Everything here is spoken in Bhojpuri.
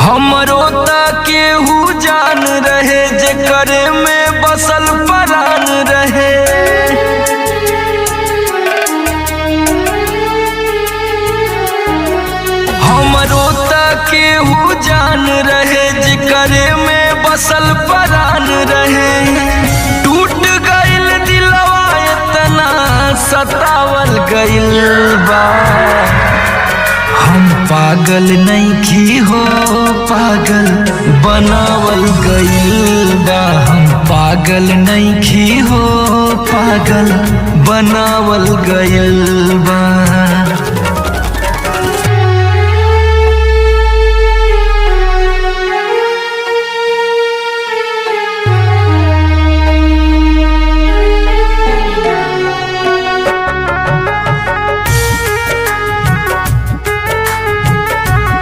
हमरो त केहू जान रहे जेकरे में बसल परान रहे। हमरो त केहू जान रहे जेकरे में बसल परान रहे। टूट गइल दिलवा इतना सतावल गइल बा। हम पागल नइखी हो पागल बनावल गइल बा। हम पागल नइखी हो पागल बनावल गइल बा।